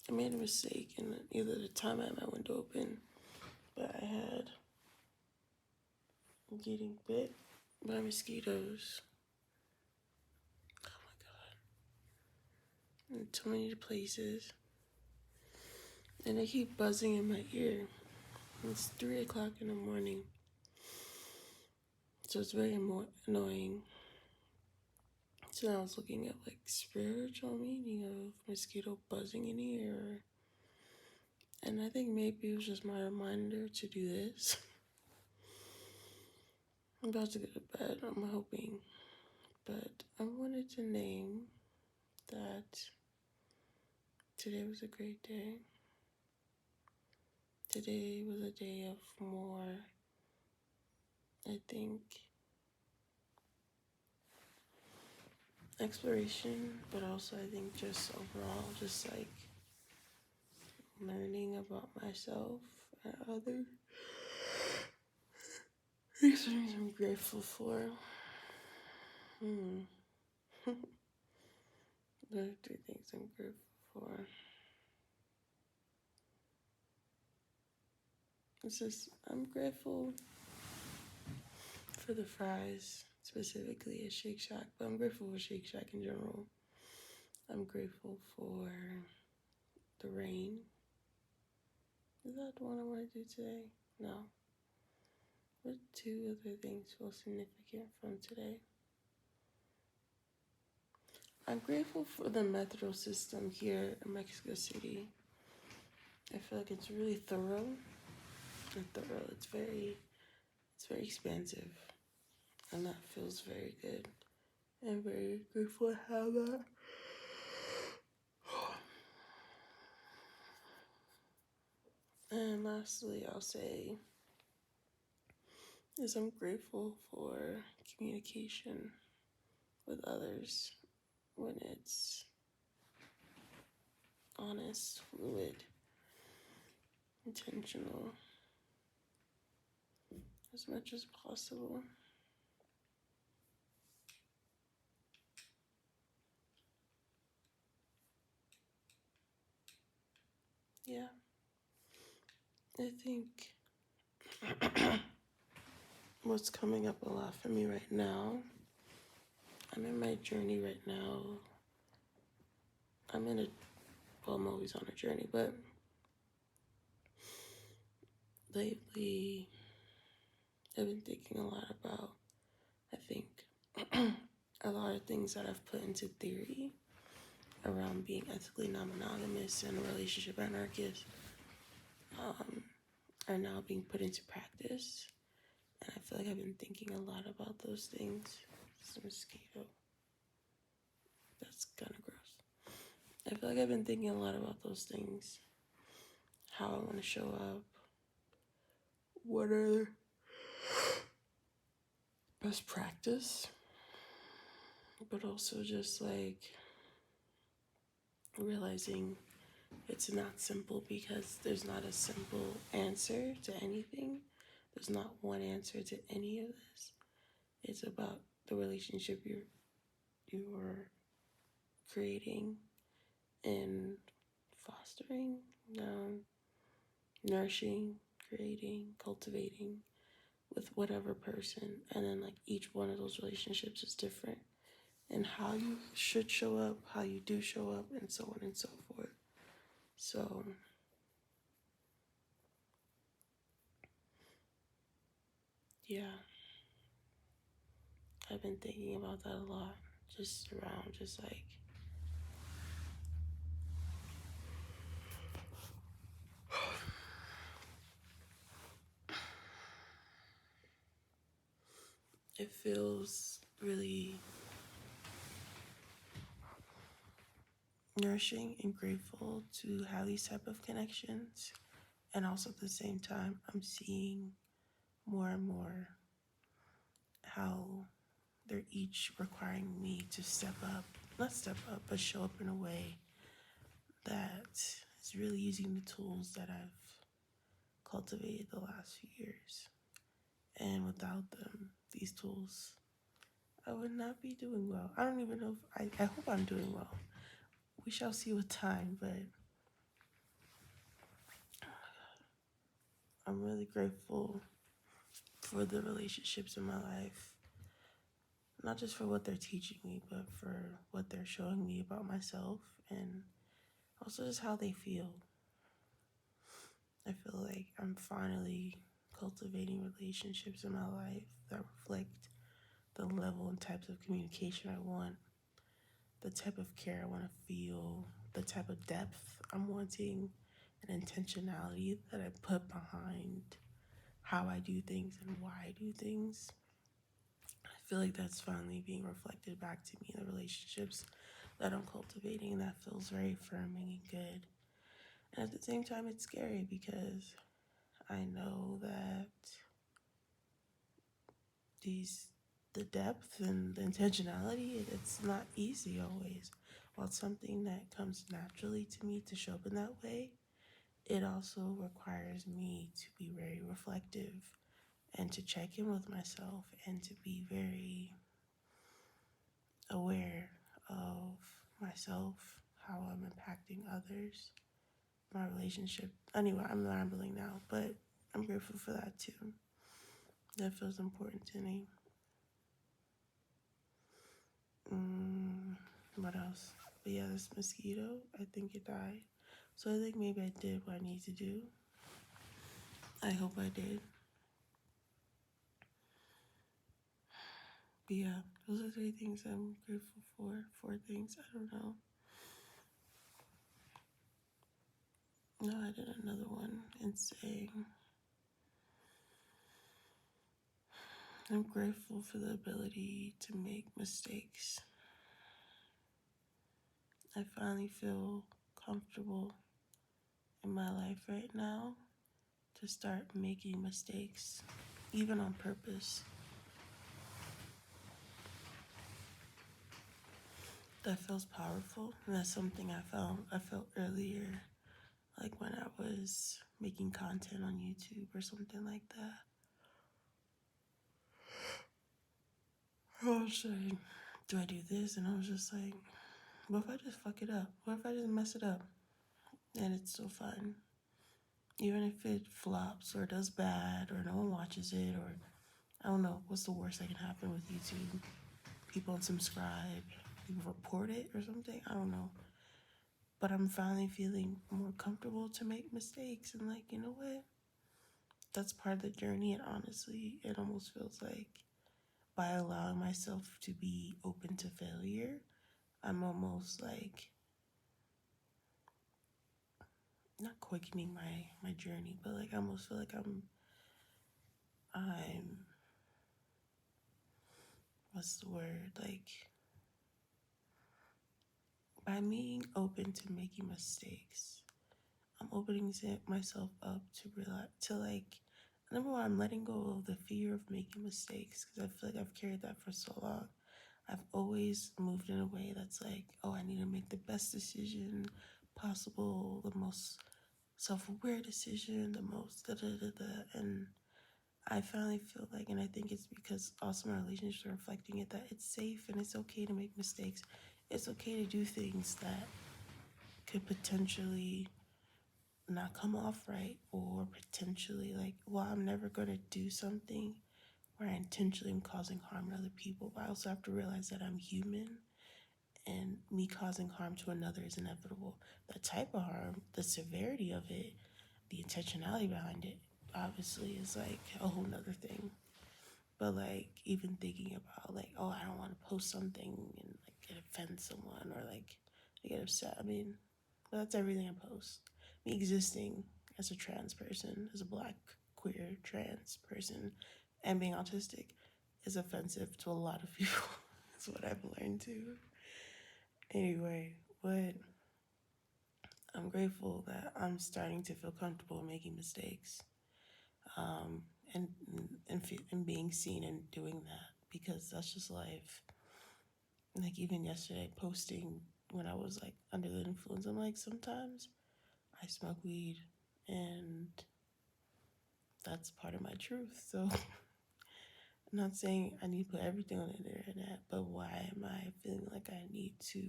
I made a mistake in either the time I had my window open, but I had getting bit by mosquitoes. Oh my god. In too many places. And they keep buzzing in my ear. It's 3 o'clock in the morning. So it's very annoying. So I was looking at like spiritual meaning of mosquito buzzing in the ear. And I think maybe it was just my reminder to do this. I'm about to go to bed, I'm hoping. But I wanted to name that today was a great day. Today was a day of more, I think, exploration, but also I think just overall, just like learning about myself and others. These things I'm grateful for. There are 3 things I'm grateful for. It's just, I'm grateful for the fries, specifically at Shake Shack, but I'm grateful for Shake Shack in general. I'm grateful for the rain. Is that the one I want to do today? No. What 2 other things feel significant from today? I'm grateful for the metro system here in Mexico City. I feel like it's really thorough. It's very expansive, and that feels very good. I'm very grateful to have that. And lastly, I'll say is I'm grateful for communication with others when it's honest, fluid, intentional, as much as possible. Yeah, I think what's coming up a lot for me right now, I'm in my journey right now. I'm always on a journey, but lately I've been thinking a lot about, I think, a lot of things that I've put into theory around being ethically non-monogamous and a relationship anarchist are now being put into practice. And I feel like I've been thinking a lot about those things. It's a mosquito. That's kind of gross. I feel like I've been thinking a lot about those things. How I want to show up. What are best practice? But also just like realizing it's not simple because there's not a simple answer to anything. There's not one answer to any of this. It's about the relationship you're creating and fostering, nourishing, creating, cultivating with whatever person. And then like each one of those relationships is different. And how you should show up, how you do show up, and so on and so forth. So yeah, I've been thinking about that a lot. Just around, just like it feels really nourishing and grateful to have these type of connections. And also at the same time, I'm seeing more and more how they're each requiring me to not step up, but show up in a way that is really using the tools that I've cultivated the last few years. And without them, these tools, I would not be doing well. I don't even know if I hope I'm doing well. We shall see with time, but I'm really grateful for the relationships in my life. Not just for what they're teaching me, but for what they're showing me about myself and also just how they feel. I feel like I'm finally cultivating relationships in my life that reflect the level and types of communication I want, the type of care I want to feel, the type of depth I'm wanting, and intentionality that I put behind how I do things and why I do things. I feel like that's finally being reflected back to me in the relationships that I'm cultivating, and that feels very affirming and good. And at the same time, it's scary because I know that the depth and the intentionality, it's not easy always. While it's something that comes naturally to me to show up in that way, it also requires me to be very reflective and to check in with myself and to be very aware of myself, how I'm impacting others, my relationship. Anyway, I'm rambling now, but I'm grateful for that too. That feels important to me. What else? But yeah, this mosquito, I think it died. So I think maybe I did what I need to do. I hope I did. But yeah, those are 3 things I'm grateful for. 4 things, I don't know. No, I did another one and saying I'm grateful for the ability to make mistakes. I finally feel comfortable in my life right now to start making mistakes, even on purpose. That feels powerful, and that's something I felt earlier, like when I was making content on YouTube or something like that. I was saying, do I do this? And I was just like, what if I just fuck it up? What if I just mess it up? And it's still fun. Even if it flops or does bad or no one watches it, or I don't know, what's the worst that can happen with YouTube? People unsubscribe, people report it or something. I don't know. But I'm finally feeling more comfortable to make mistakes and like, you know what? That's part of the journey, and honestly, it almost feels like by allowing myself to be open to failure, I'm almost like not quickening my journey, but like I almost feel like I'm what's the word? Like by being open to making mistakes, I'm opening myself up to realize to like number one, I'm letting go of the fear of making mistakes because I feel like I've carried that for so long. I've always moved in a way that's like, oh, I need to make the best decision possible, the most self-aware decision, the most da da da da, and I finally feel like, and I think it's because also my relationships are reflecting it, that it's safe and it's okay to make mistakes. It's okay to do things that could potentially not come off right, or potentially like, well, I'm never going to do something where I intentionally am causing harm to other people. But I also have to realize that I'm human and me causing harm to another is inevitable. The type of harm, the severity of it, the intentionality behind it, obviously is like a whole nother thing. But like even thinking about like, oh, I don't want to post something and like it offends someone or like I get upset. I mean, that's everything I post. Me existing as a trans person, as a black, queer, trans person, and being autistic is offensive to a lot of people. That's what I've learned too. Anyway, but I'm grateful that I'm starting to feel comfortable making mistakes, um, and and being seen and doing that because that's just life. Like even yesterday, posting when I was like under the influence, I'm like sometimes I smoke weed, and that's part of my truth. So I'm not saying I need to put everything on the internet, but why am I feeling like I need to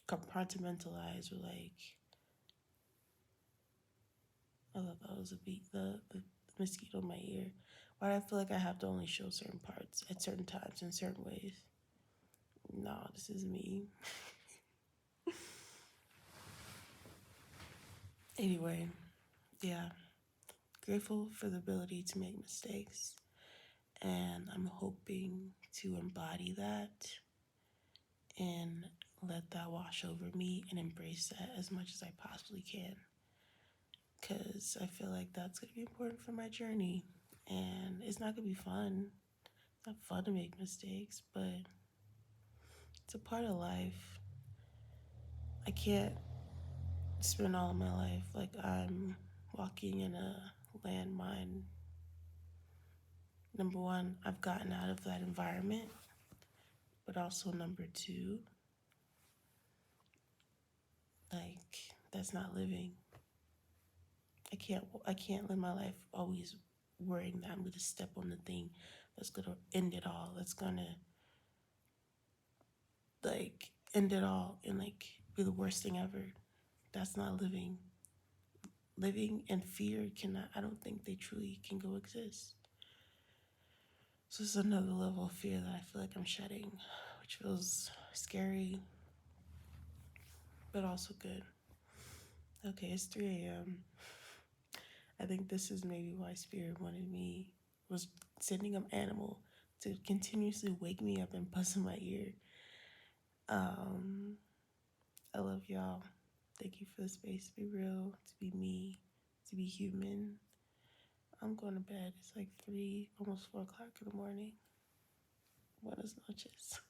compartmentalize or like I thought that was the mosquito in my ear. Why do I feel like I have to only show certain parts at certain times in certain ways? No, this is me. Anyway, yeah. Grateful for the ability to make mistakes. And I'm hoping to embody that and let that wash over me and embrace that as much as I possibly can. Because I feel like that's going to be important for my journey. And it's not going to be fun. It's not fun to make mistakes, but it's a part of life. I can't spend all of my life like I'm walking in a landmine. Number one, I've gotten out of that environment. But also, number two, like, that's not living. I can't live my life always worrying that I'm gonna step on the thing that's gonna end it all. That's gonna like end it all and like be the worst thing ever. That's not living. Living and fear cannot. I don't think they truly can coexist. So it's another level of fear that I feel like I'm shedding, which feels scary, but also good. Okay, it's 3 a.m. I think this is maybe why Spirit wanted me, was sending an animal to continuously wake me up and buzz in my ear. Um, I love y'all. Thank you for the space to be real, to be me, to be human. I'm going to bed. It's like 3, almost 4 o'clock in the morning. Buenas noches.